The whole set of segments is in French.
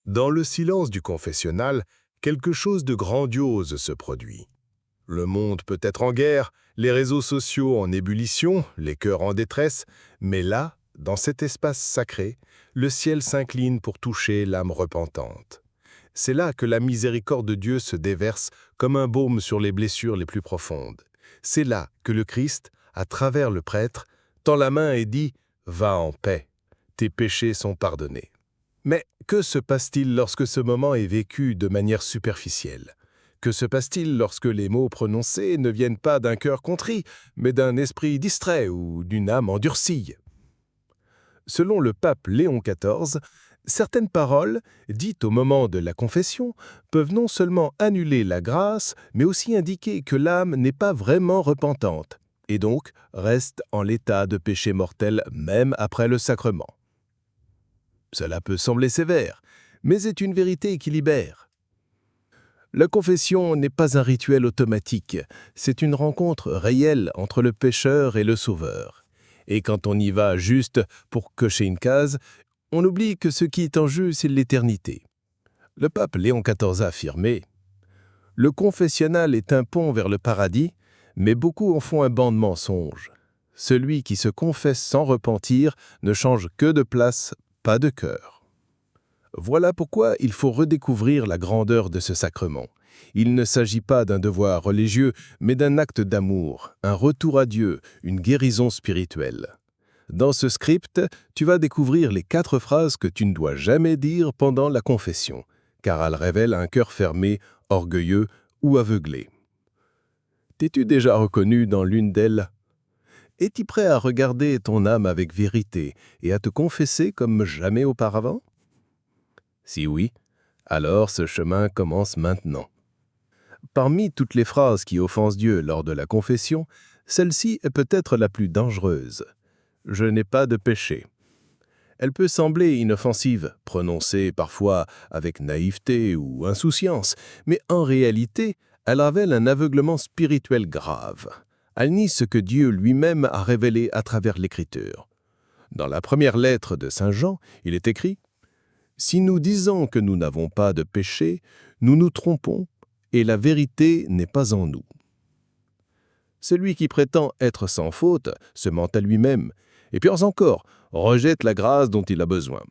Dans le silence du confessionnal, quelque chose de grandiose se produit. Le monde peut être en guerre, les réseaux sociaux en ébullition, les cœurs en détresse, mais là, dans cet espace sacré, le ciel s'incline pour toucher l'âme repentante. C'est là que la miséricorde de Dieu se déverse comme un baume sur les blessures les plus profondes. C'est là que le Christ, à travers le prêtre, tend la main et dit « Va en paix, tes péchés sont pardonnés ». Mais que se passe-t-il lorsque ce moment est vécu de manière superficielle? Que se passe-t-il lorsque les mots prononcés ne viennent pas d'un cœur contrit, mais d'un esprit distrait ou d'une âme endurcie? Selon le pape Léon XIV, certaines paroles, dites au moment de la confession, peuvent non seulement annuler la grâce, mais aussi indiquer que l'âme n'est pas vraiment repentante, et donc reste en l'état de péché mortel même après le sacrement. Cela peut sembler sévère, mais est une vérité qui libère. La confession n'est pas un rituel automatique, c'est une rencontre réelle entre le pécheur et le sauveur. Et quand on y va juste pour cocher une case, on oublie que ce qui est en jeu, c'est l'éternité. Le pape Léon XIV a affirmé « Le confessionnal est un pont vers le paradis, mais beaucoup en font un banc de mensonges. Celui qui se confesse sans repentir ne change que de place, pas de cœur. » Voilà pourquoi il faut redécouvrir la grandeur de ce sacrement. Il ne s'agit pas d'un devoir religieux, mais d'un acte d'amour, un retour à Dieu, une guérison spirituelle. Dans ce script, tu vas découvrir les 4 phrases que tu ne dois jamais dire pendant la confession, car elles révèlent un cœur fermé, orgueilleux ou aveuglé. T'es-tu déjà reconnu dans l'une d'elles? Es-tu prêt à regarder ton âme avec vérité et à te confesser comme jamais auparavant? Si oui, alors ce chemin commence maintenant. Parmi toutes les phrases qui offensent Dieu lors de la confession, celle-ci est peut-être la plus dangereuse. « Je n'ai pas de péché ». Elle peut sembler inoffensive, prononcée parfois avec naïveté ou insouciance, mais en réalité, elle révèle un aveuglement spirituel grave. Elle nie ce que Dieu lui-même a révélé à travers l'Écriture. Dans la première lettre de Saint Jean, il est écrit « Si nous disons que nous n'avons pas de péché, nous nous trompons, et la vérité n'est pas en nous. » Celui qui prétend être sans faute se ment à lui-même, et pire encore, rejette la grâce dont il a besoin.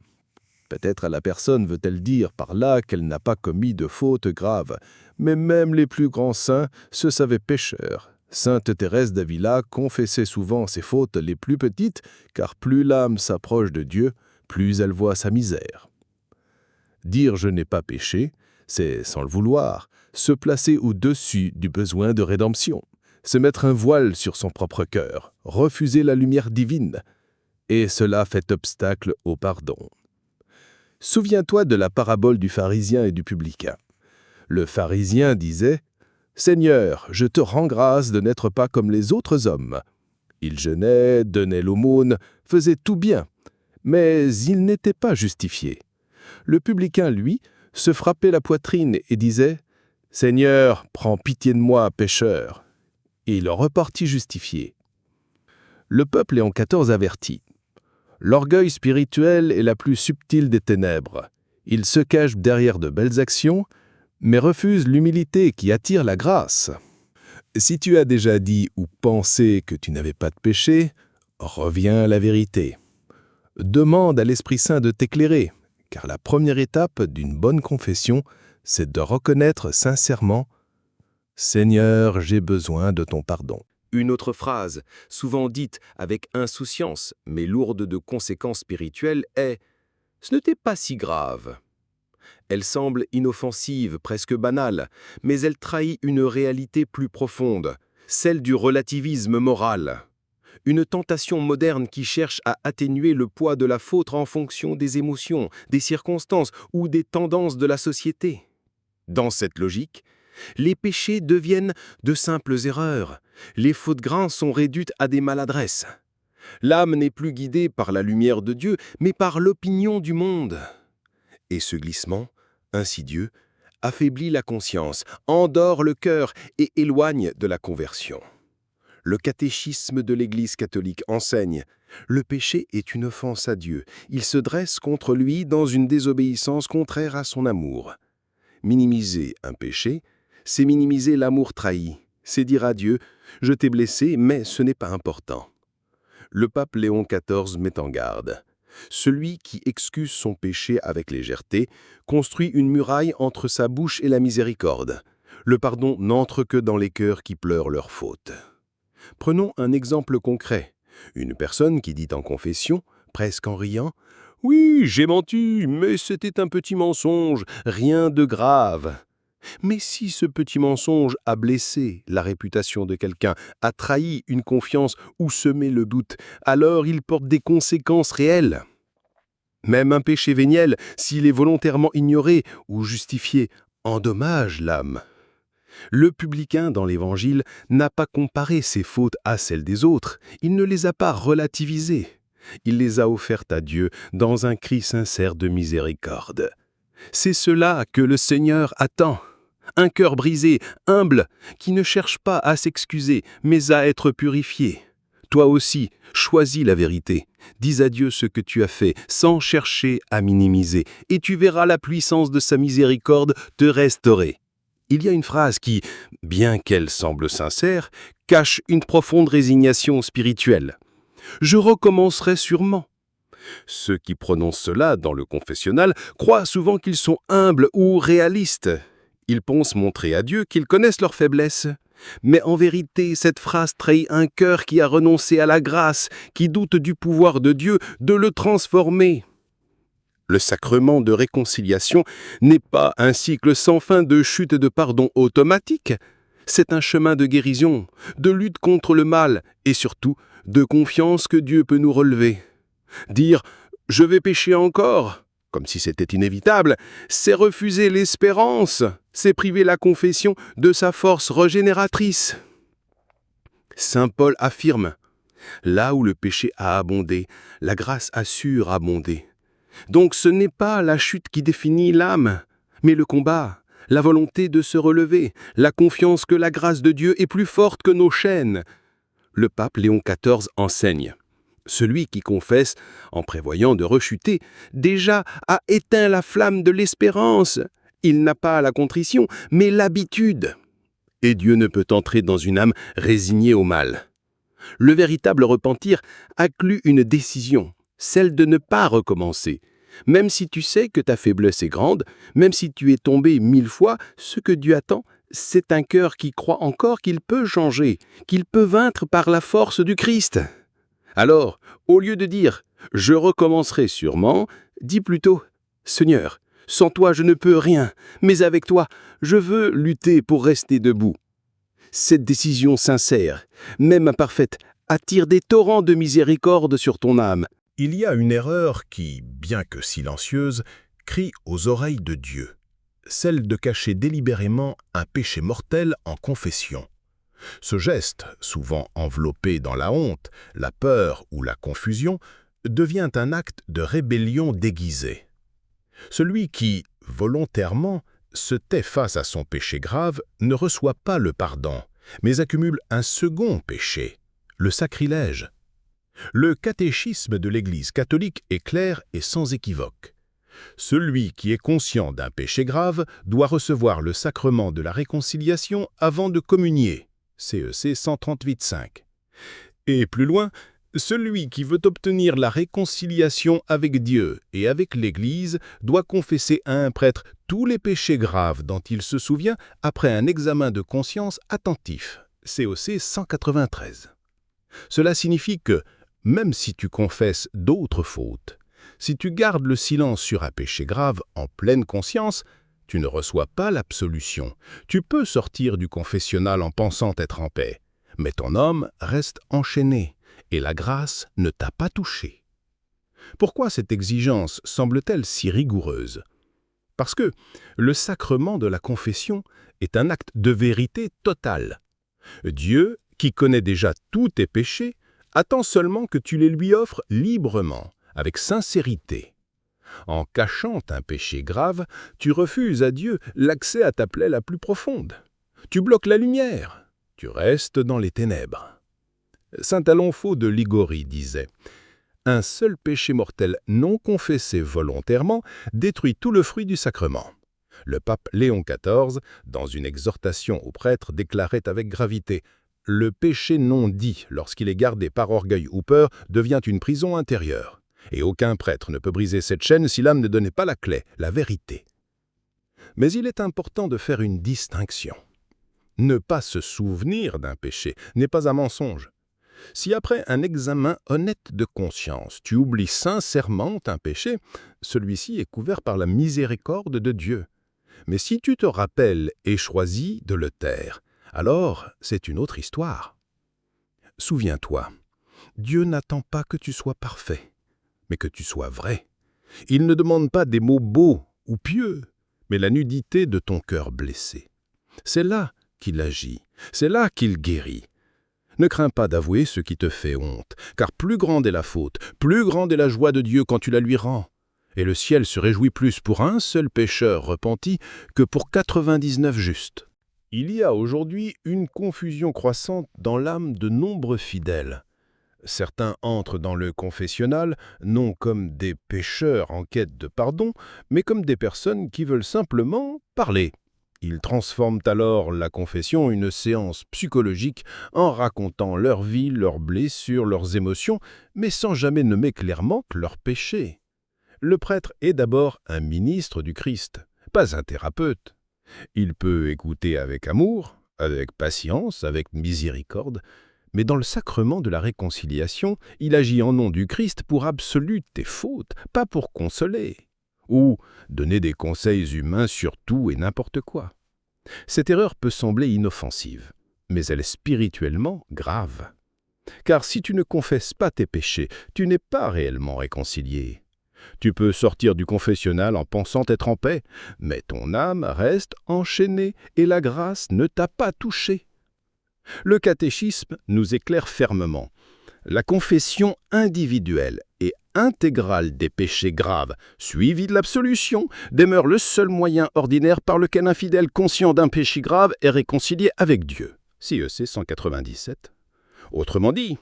Peut-être la personne veut-elle dire par là qu'elle n'a pas commis de faute grave, mais même les plus grands saints se savaient pécheurs. Sainte Thérèse d'Avila confessait souvent ses fautes les plus petites, car plus l'âme s'approche de Dieu, plus elle voit sa misère. Dire « je n'ai pas péché », c'est, sans le vouloir, se placer au-dessus du besoin de rédemption, se mettre un voile sur son propre cœur, refuser la lumière divine, et cela fait obstacle au pardon. Souviens-toi de la parabole du pharisien et du publicain. Le pharisien disait « Seigneur, je te rends grâce de n'être pas comme les autres hommes. » Il jeûnait, donnait l'aumône, faisait tout bien, mais il n'était pas justifié. Le publicain, lui, se frappait la poitrine et disait « Seigneur, prends pitié de moi, pécheur. » Et il repartit justifié. Le peuple Léon XIV avertit. L'orgueil spirituel est la plus subtile des ténèbres. Il se cache derrière de belles actions, mais refuse l'humilité qui attire la grâce. Si tu as déjà dit ou pensé que tu n'avais pas de péché, reviens à la vérité. Demande à l'Esprit Saint de t'éclairer, car la première étape d'une bonne confession, c'est de reconnaître sincèrement « Seigneur, j'ai besoin de ton pardon ». Une autre phrase, souvent dite avec insouciance, mais lourde de conséquences spirituelles, est « ce n'était pas si grave ». Elle semble inoffensive, presque banale, mais elle trahit une réalité plus profonde, celle du relativisme moral. Une tentation moderne qui cherche à atténuer le poids de la faute en fonction des émotions, des circonstances ou des tendances de la société. Dans cette logique, les péchés deviennent de simples erreurs. Les fautes grains sont réduites à des maladresses. L'âme n'est plus guidée par la lumière de Dieu, mais par l'opinion du monde. Et ce glissement, insidieux, affaiblit la conscience, endort le cœur et éloigne de la conversion. Le catéchisme de l'Église catholique enseigne « Le péché est une offense à Dieu. Il se dresse contre lui dans une désobéissance contraire à son amour. » Minimiser un péché, c'est minimiser l'amour trahi. C'est dire à Dieu « Je t'ai blessé, mais ce n'est pas important. » Le pape Léon XIV met en garde. Celui qui excuse son péché avec légèreté construit une muraille entre sa bouche et la miséricorde. Le pardon n'entre que dans les cœurs qui pleurent leurs fautes. Prenons un exemple concret. Une personne qui dit en confession, presque en riant, « Oui, j'ai menti, mais c'était un petit mensonge, rien de grave. » Mais si ce petit mensonge a blessé la réputation de quelqu'un, a trahi une confiance ou semé le doute, alors il porte des conséquences réelles. Même un péché véniel, s'il est volontairement ignoré ou justifié, endommage l'âme. Le publicain dans l'Évangile n'a pas comparé ses fautes à celles des autres, il ne les a pas relativisées. Il les a offertes à Dieu dans un cri sincère de miséricorde. C'est cela que le Seigneur attend. Un cœur brisé, humble, qui ne cherche pas à s'excuser, mais à être purifié. Toi aussi, choisis la vérité. Dis à Dieu ce que tu as fait, sans chercher à minimiser, et tu verras la puissance de sa miséricorde te restaurer. Il y a une phrase qui, bien qu'elle semble sincère, cache une profonde résignation spirituelle. « Je recommencerai sûrement. » Ceux qui prononcent cela dans le confessionnal croient souvent qu'ils sont humbles ou réalistes. Ils pensent montrer à Dieu qu'ils connaissent leurs faiblesses. Mais en vérité, cette phrase trahit un cœur qui a renoncé à la grâce, qui doute du pouvoir de Dieu de le transformer. Le sacrement de réconciliation n'est pas un cycle sans fin de chute et de pardon automatique. C'est un chemin de guérison, de lutte contre le mal et surtout de confiance que Dieu peut nous relever. Dire « je vais pécher encore », comme si c'était inévitable, c'est refuser l'espérance, c'est priver la confession de sa force régénératrice. Saint Paul affirme « là où le péché a abondé, la grâce a su abonder ». Donc ce n'est pas la chute qui définit l'âme, mais le combat, la volonté de se relever, la confiance que la grâce de Dieu est plus forte que nos chaînes. Le pape Léon XIV enseigne. Celui qui confesse, en prévoyant de rechuter, déjà a éteint la flamme de l'espérance. Il n'a pas la contrition, mais l'habitude. Et Dieu ne peut entrer dans une âme résignée au mal. Le véritable repentir inclut une décision, celle de ne pas recommencer. Même si tu sais que ta faiblesse est grande, même si tu es tombé 1000 fois, ce que Dieu attend, c'est un cœur qui croit encore qu'il peut changer, qu'il peut vaincre par la force du Christ. Alors, au lieu de dire « je recommencerai sûrement », dis plutôt « Seigneur, sans toi je ne peux rien, mais avec toi, je veux lutter pour rester debout. » Cette décision sincère, même imparfaite, attire des torrents de miséricorde sur ton âme. Il y a une erreur qui, bien que silencieuse, crie aux oreilles de Dieu, celle de cacher délibérément un péché mortel en confession. Ce geste, souvent enveloppé dans la honte, la peur ou la confusion, devient un acte de rébellion déguisée. Celui qui, volontairement, se tait face à son péché grave ne reçoit pas le pardon, mais accumule un second péché, le sacrilège. Le catéchisme de l'Église catholique est clair et sans équivoque. Celui qui est conscient d'un péché grave doit recevoir le sacrement de la réconciliation avant de communier. CEC 138.5. Et plus loin, celui qui veut obtenir la réconciliation avec Dieu et avec l'Église doit confesser à un prêtre tous les péchés graves dont il se souvient après un examen de conscience attentif. COC 193. Cela signifie que, même si tu confesses d'autres fautes, si tu gardes le silence sur un péché grave en pleine conscience, tu ne reçois pas l'absolution. Tu peux sortir du confessionnal en pensant être en paix, mais ton âme reste enchaînée et la grâce ne t'a pas touché. Pourquoi cette exigence semble-t-elle si rigoureuse? Parce que le sacrement de la confession est un acte de vérité totale. Dieu, qui connaît déjà tous tes péchés, attend seulement que tu les lui offres librement, avec sincérité. En cachant un péché grave, tu refuses à Dieu l'accès à ta plaie la plus profonde. Tu bloques la lumière, tu restes dans les ténèbres. Saint Alonpho de Ligorie disait « Un seul péché mortel non confessé volontairement détruit tout le fruit du sacrement. » Le pape Léon XIV, dans une exhortation aux prêtres, déclarait avec gravité « Le péché non dit, lorsqu'il est gardé par orgueil ou peur, devient une prison intérieure. Et aucun prêtre ne peut briser cette chaîne si l'âme ne donnait pas la clé, la vérité. » Mais il est important de faire une distinction. Ne pas se souvenir d'un péché n'est pas un mensonge. Si après un examen honnête de conscience, tu oublies sincèrement un péché, celui-ci est couvert par la miséricorde de Dieu. Mais si tu te rappelles et choisis de le taire, alors c'est une autre histoire. Souviens-toi, Dieu n'attend pas que tu sois parfait, mais que tu sois vrai. Il ne demande pas des mots beaux ou pieux, mais la nudité de ton cœur blessé. C'est là qu'il agit, c'est là qu'il guérit. Ne crains pas d'avouer ce qui te fait honte, car plus grande est la faute, plus grande est la joie de Dieu quand tu la lui rends. Et le ciel se réjouit plus pour un seul pécheur repenti que pour 99 justes. Il y a aujourd'hui une confusion croissante dans l'âme de nombreux fidèles. Certains entrent dans le confessionnal non comme des pécheurs en quête de pardon, mais comme des personnes qui veulent simplement parler. Ils transforment alors la confession en une séance psychologique en racontant leur vie, leurs blessures, leurs émotions, mais sans jamais nommer clairement leurs péchés. Le prêtre est d'abord un ministre du Christ, pas un thérapeute. Il peut écouter avec amour, avec patience, avec miséricorde, mais dans le sacrement de la réconciliation, il agit en nom du Christ pour absoluer tes fautes, pas pour consoler, ou donner des conseils humains sur tout et n'importe quoi. Cette erreur peut sembler inoffensive, mais elle est spirituellement grave. Car si tu ne confesses pas tes péchés, tu n'es pas réellement réconcilié. Tu peux sortir du confessionnal en pensant être en paix, mais ton âme reste enchaînée et la grâce ne t'a pas touché. Le catéchisme nous éclaire fermement. La confession individuelle et intégrale des péchés graves, suivie de l'absolution, demeure le seul moyen ordinaire par lequel un fidèle conscient d'un péché grave est réconcilié avec Dieu. CEC 197. Autrement dit,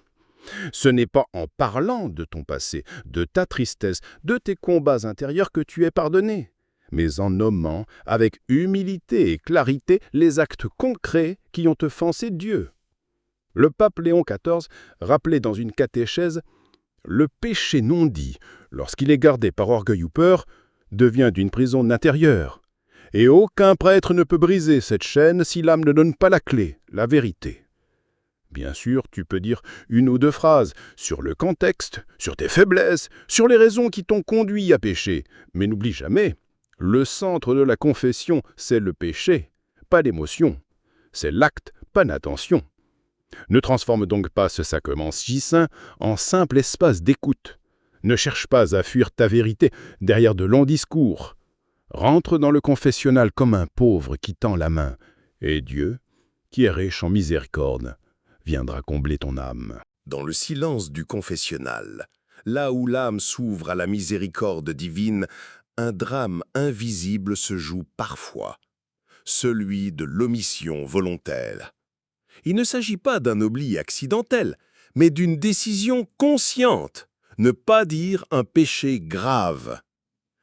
ce n'est pas en parlant de ton passé, de ta tristesse, de tes combats intérieurs que tu es pardonné, mais en nommant avec humilité et clarité les actes concrets qui ont offensé Dieu. Le pape Léon XIV rappelait dans une catéchèse « Le péché non dit, lorsqu'il est gardé par orgueil ou peur, devient d'une prison intérieure, et aucun prêtre ne peut briser cette chaîne si l'âme ne donne pas la clé, la vérité. » Bien sûr, tu peux dire une ou deux phrases sur le contexte, sur tes faiblesses, sur les raisons qui t'ont conduit à pécher, mais n'oublie jamais, le centre de la confession, c'est le péché, pas l'émotion. C'est l'acte, pas l'intention. Ne transforme donc pas ce sacrement si saint en simple espace d'écoute. Ne cherche pas à fuir ta vérité derrière de longs discours. Rentre dans le confessionnal comme un pauvre qui tend la main, et Dieu, qui est riche en miséricorde, viendra combler ton âme. Dans le silence du confessionnal, là où l'âme s'ouvre à la miséricorde divine, un drame invisible se joue parfois, celui de l'omission volontaire. Il ne s'agit pas d'un oubli accidentel, mais d'une décision consciente, ne pas dire un péché grave.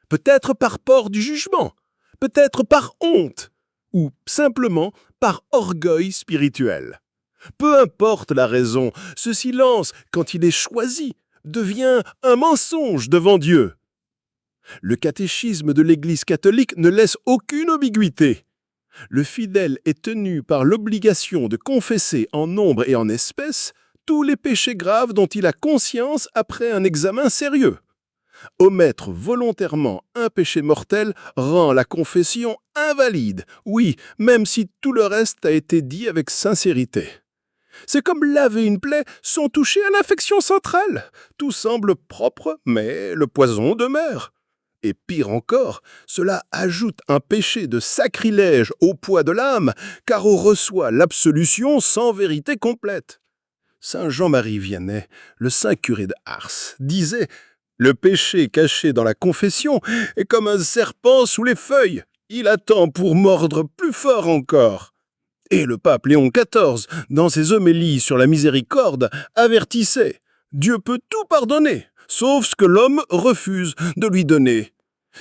Peut-être par peur du jugement, peut-être par honte, ou simplement par orgueil spirituel. Peu importe la raison, ce silence, quand il est choisi, devient un mensonge devant Dieu. Le catéchisme de l'Église catholique ne laisse aucune ambiguïté. Le fidèle est tenu par l'obligation de confesser en nombre et en espèces tous les péchés graves dont il a conscience après un examen sérieux. Omettre volontairement un péché mortel rend la confession invalide, oui, même si tout le reste a été dit avec sincérité. C'est comme laver une plaie sans toucher à l'infection centrale. Tout semble propre, mais le poison demeure. Et pire encore, cela ajoute un péché de sacrilège au poids de l'âme, car on reçoit l'absolution sans vérité complète. Saint Jean-Marie Vianney, le saint curé de Ars, disait « Le péché caché dans la confession est comme un serpent sous les feuilles. Il attend pour mordre plus fort encore. » Et le pape Léon XIV, dans ses homélies sur la miséricorde, avertissait « Dieu peut tout pardonner, sauf ce que l'homme refuse de lui donner.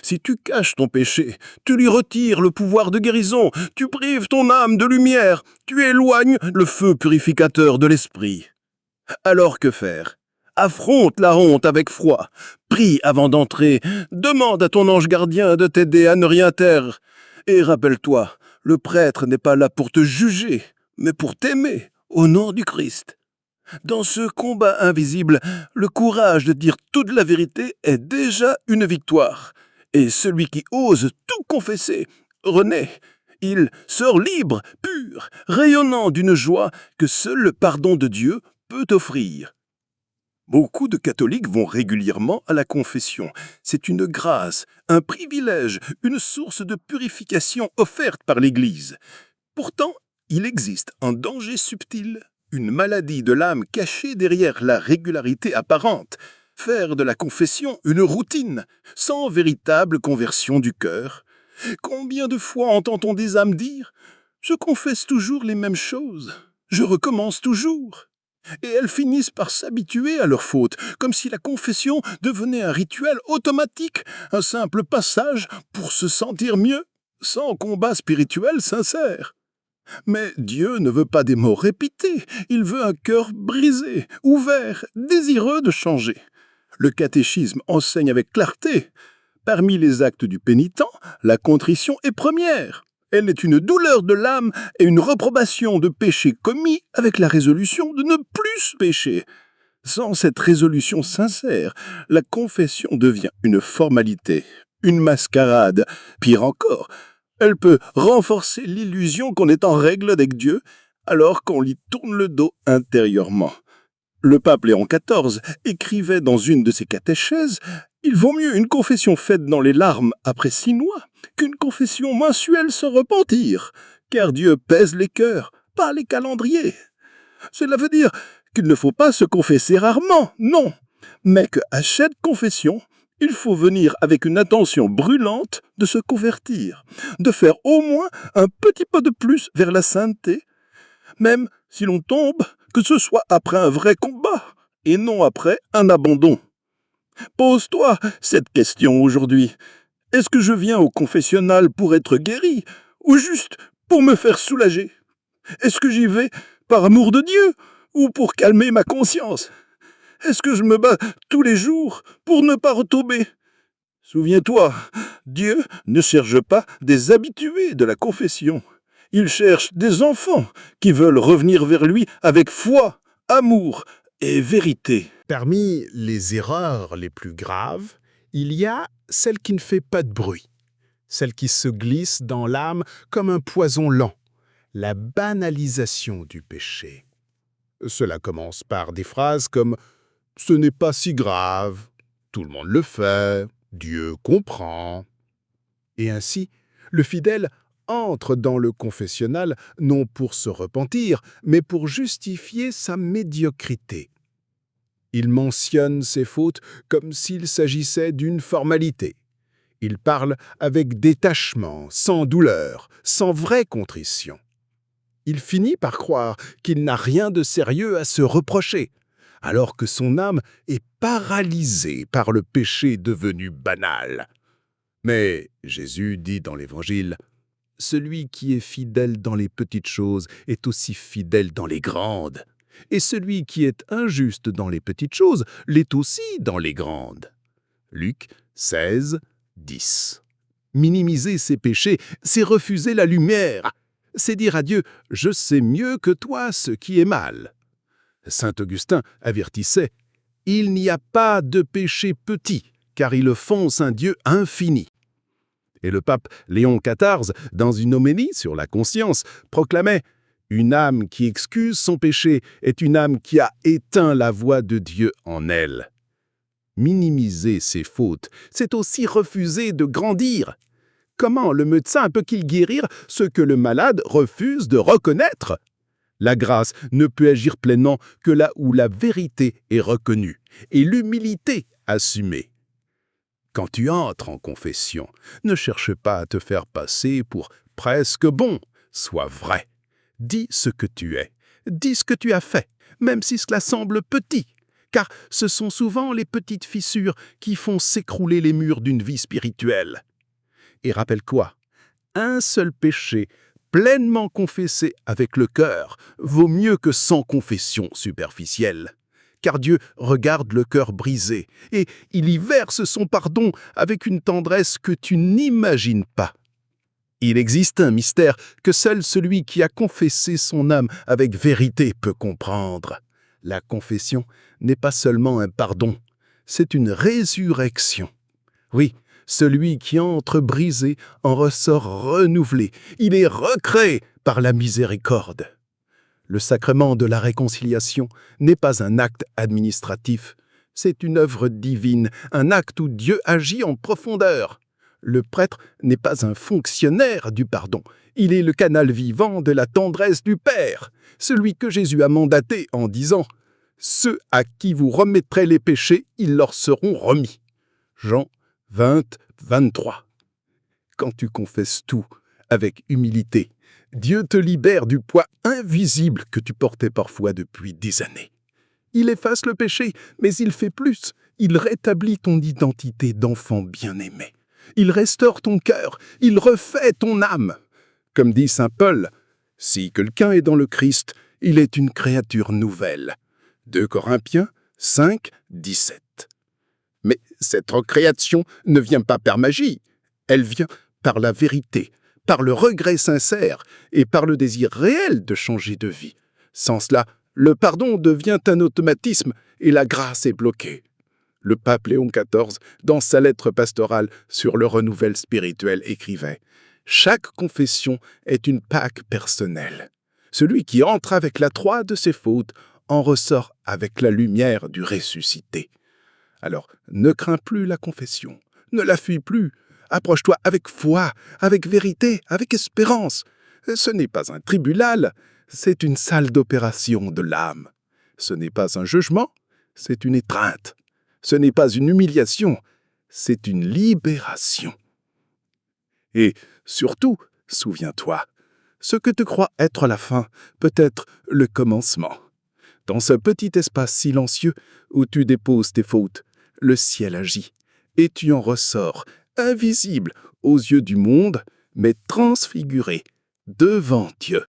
Si tu caches ton péché, tu lui retires le pouvoir de guérison, tu prives ton âme de lumière, tu éloignes le feu purificateur de l'esprit. Alors que faire ? Affronte la honte avec foi, prie avant d'entrer, demande à ton ange gardien de t'aider à ne rien taire. Et rappelle-toi, le prêtre n'est pas là pour te juger, mais pour t'aimer, au nom du Christ. Dans ce combat invisible, le courage de dire toute la vérité est déjà une victoire. Et celui qui ose tout confesser renaît. Il sort libre, pur, rayonnant d'une joie que seul le pardon de Dieu peut offrir. Beaucoup de catholiques vont régulièrement à la confession. C'est une grâce, un privilège, une source de purification offerte par l'Église. Pourtant, il existe un danger subtil, une maladie de l'âme cachée derrière la régularité apparente. Faire de la confession une routine, sans véritable conversion du cœur. Combien de fois entend-on des âmes dire « Je confesse toujours les mêmes choses, je recommence toujours ». Et elles finissent par s'habituer à leurs fautes, comme si la confession devenait un rituel automatique, un simple passage pour se sentir mieux, sans combat spirituel sincère. Mais Dieu ne veut pas des mots répétés, il veut un cœur brisé, ouvert, désireux de changer. Le catéchisme enseigne avec clarté. Parmi les actes du pénitent, la contrition est première. Elle est une douleur de l'âme et une reprobation de péché commis avec la résolution de ne plus pécher. Sans cette résolution sincère, la confession devient une formalité, une mascarade. Pire encore, elle peut renforcer l'illusion qu'on est en règle avec Dieu alors qu'on lui tourne le dos intérieurement. Le pape Léon XIV écrivait dans une de ses catéchèses « Il vaut mieux une confession faite dans les larmes après 6 mois qu'une confession mensuelle sans repentir, car Dieu pèse les cœurs, pas les calendriers. » Cela veut dire qu'il ne faut pas se confesser rarement, non, mais qu'à chaque confession, il faut venir avec une intention brûlante de se convertir, de faire au moins un petit pas de plus vers la sainteté, même si l'on tombe, que ce soit après un vrai combat et non après un abandon. Pose-toi cette question aujourd'hui. Est-ce que je viens au confessionnal pour être guéri ou juste pour me faire soulager? Est-ce que j'y vais par amour de Dieu ou pour calmer ma conscience? Est-ce que je me bats tous les jours pour ne pas retomber? Souviens-toi, Dieu ne cherche pas des habitués de la confession. Il cherche des enfants qui veulent revenir vers lui avec foi, amour et vérité. Parmi les erreurs les plus graves, il y a celle qui ne fait pas de bruit, celle qui se glisse dans l'âme comme un poison lent, la banalisation du péché. Cela commence par des phrases comme « ce n'est pas si grave »,« tout le monde le fait »,« Dieu comprend ». Et ainsi, le fidèle entre dans le confessionnal non pour se repentir, mais pour justifier sa médiocrité. Il mentionne ses fautes comme s'il s'agissait d'une formalité. Il parle avec détachement, sans douleur, sans vraie contrition. Il finit par croire qu'il n'a rien de sérieux à se reprocher, alors que son âme est paralysée par le péché devenu banal. Mais Jésus dit dans l'Évangile « Celui qui est fidèle dans les petites choses est aussi fidèle dans les grandes. Et celui qui est injuste dans les petites choses l'est aussi dans les grandes. » Luc 16, 10. Minimiser ses péchés, c'est refuser la lumière. C'est dire à Dieu « Je sais mieux que toi ce qui est mal. » Saint Augustin avertissait « Il n'y a pas de péché petit, car il offense un Dieu infini. » Et le pape Léon XIV, dans une homélie sur la conscience, proclamait « Une âme qui excuse son péché est une âme qui a éteint la voix de Dieu en elle. » Minimiser ses fautes, c'est aussi refuser de grandir. Comment le médecin peut-il guérir ce que le malade refuse de reconnaître? La grâce ne peut agir pleinement que là où la vérité est reconnue et l'humilité assumée. Quand tu entres en confession, ne cherche pas à te faire passer pour presque bon, sois vrai. Dis ce que tu es. Dis ce que tu as fait, même si cela semble petit. Car ce sont souvent les petites fissures qui font s'écrouler les murs d'une vie spirituelle. Et rappelle quoi? Un seul péché, pleinement confessé avec le cœur, vaut mieux que 100 confessions superficielles. Car Dieu regarde le cœur brisé, et il y verse son pardon avec une tendresse que tu n'imagines pas. Il existe un mystère que seul celui qui a confessé son âme avec vérité peut comprendre. La confession n'est pas seulement un pardon, c'est une résurrection. Oui, celui qui entre brisé en ressort renouvelé. Il est recréé par la miséricorde. Le sacrement de la réconciliation n'est pas un acte administratif, c'est une œuvre divine, un acte où Dieu agit en profondeur. Le prêtre n'est pas un fonctionnaire du pardon, il est le canal vivant de la tendresse du Père, celui que Jésus a mandaté en disant « Ceux à qui vous remettrez les péchés, ils leur seront remis ». Jean 20, 23. Quand tu confesses tout avec humilité, Dieu te libère du poids invisible que tu portais parfois depuis des années. Il efface le péché, mais il fait plus. Il rétablit ton identité d'enfant bien-aimé. Il restaure ton cœur, il refait ton âme. Comme dit saint Paul, « Si quelqu'un est dans le Christ, il est une créature nouvelle. » 2 Corinthiens 5, 17. Mais cette recréation ne vient pas par magie, elle vient par la vérité, par le regret sincère et par le désir réel de changer de vie. Sans cela, le pardon devient un automatisme et la grâce est bloquée. Le pape Léon XIV, dans sa lettre pastorale sur le renouvel spirituel, écrivait « Chaque confession est une Pâque personnelle. Celui qui entre avec la croix de ses fautes en ressort avec la lumière du ressuscité. » Alors, ne crains plus la confession, ne la fuis plus. Approche-toi avec foi, avec vérité, avec espérance. Ce n'est pas un tribunal, c'est une salle d'opération de l'âme. Ce n'est pas un jugement, c'est une étreinte. Ce n'est pas une humiliation, c'est une libération. Et surtout, souviens-toi, ce que tu crois être la fin peut être le commencement. Dans ce petit espace silencieux où tu déposes tes fautes, le ciel agit, et tu en ressors, invisible aux yeux du monde, mais transfiguré devant Dieu.